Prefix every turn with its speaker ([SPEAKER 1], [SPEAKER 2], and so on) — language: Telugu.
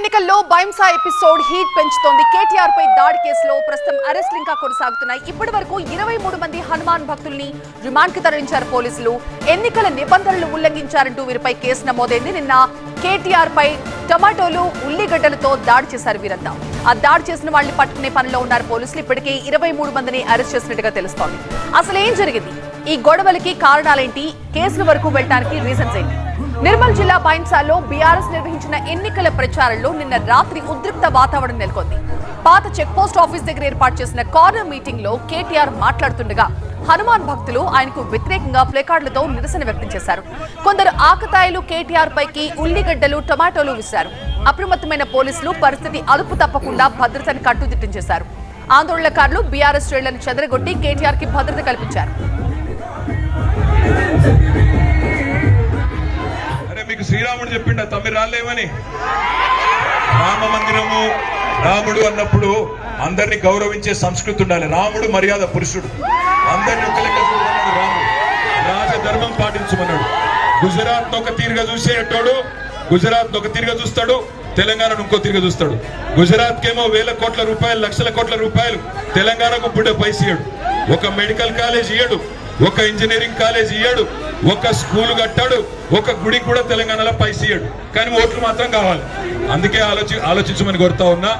[SPEAKER 1] ఎన్నికల్లో బైంసా ఎపిసోడ్ హీట్ పెంచుతోంది. కేటీఆర్ పై దాడి కేసులో ప్రస్తుతం అరెస్టులు ఇంకా కొనసాగుతున్నాయి. ఇప్పటి వరకు 23 మంది హనుమాన్ భక్తుల్ని రిమాండ్ కి తరలించారు పోలీసులు. ఎన్నికల నిబంధనలు ఉల్లంఘించారంటూ వీరిపై కేసు నమోదైంది. నిన్న కేటీఆర్ పై టమాటోలు ఉల్లిగడ్డలతో దాడి చేశారు వీరంతా. ఆ దాడి చేసిన వాళ్ళని పట్టుకునే పనిలో ఉన్నారు పోలీసులు. ఇప్పటికే 23 మందిని అరెస్ట్ చేసినట్టుగా తెలుస్తోంది. అసలు ఏం జరిగింది, ఈ గొడవలకి కారణాలేంటి, కేసుల వరకు వెళ్ళడానికి రీజన్స్ ఏంటి? నిర్మల్ జిల్లా బైంసాలో బీఆర్ఎస్ నిర్వహించిన ఎన్నికల ప్రచారంలో నిన్న రాత్రి ఉద్రిక్త వాతావరణం నెలకొంది. పాత చెక్ పోస్ట్ ఆఫీస్ దగ్గర ఏర్పాటు చేసిన కార్నర్ మీటింగ్ లో కేటీఆర్ మాట్లాడుతుండగా హనుమాన్ భక్తులు ఆయనకు వ్యతిరేకంగా ప్లేకార్డులతో నిరసన వ్యక్తం చేశారు. కొందరు ఆకతాయిలు కేటీఆర్ పైకి ఉల్లిగడ్డలు, టమాటోలు విసిరారు. అప్రమత్తమైన పోలీసులు పరిస్థితి అదుపు తప్పకుండా భద్రతను కట్టుదిట్టం చేశారు. ఆందోళనకారులు బీఆర్ఎస్ శ్రేణులను చెదరగొట్టి కేటీఆర్ కి భద్రత కల్పించారు.
[SPEAKER 2] మీకు శ్రీరాముడు చెప్పిండ తమ్మి రాలేమని. రామ మందిరము రాముడు అన్నప్పుడు అందరినీ గౌరవించే సంస్కృతి ఉండాలి. రాముడు మర్యాద పురుషుడు, అందరినీ ఒక లెక్క చూడమన్నాడు. రాముడు రాజధర్మం పాటించమన్నాడు. గుజరాత్ ఒక తీరుగా చూసేటోడు గుజరాత్ ఒక తీరుగా చూస్తాడు, తెలంగాణను ఇంకో తీరుగా చూస్తాడు. గుజరాత్ కేమో వేల కోట్ల రూపాయలు, లక్షల కోట్ల రూపాయలు, తెలంగాణకు బుడ్డ పైస ఇయ్యడు. ఒక మెడికల్ కాలేజ్ ఇయ్యడు, ఒక ఇంజనీరింగ్ కాలేజ్ ఇయ్యడు, ఒక స్కూల్ కట్టాడు, ఒక గుడి కూడా తెలంగాణలో పైస ఇయ్యడు. కానీ ఓట్లు మాత్రం కావాలి. అందుకే ఆలోచించమని కోరుతా ఉన్నా.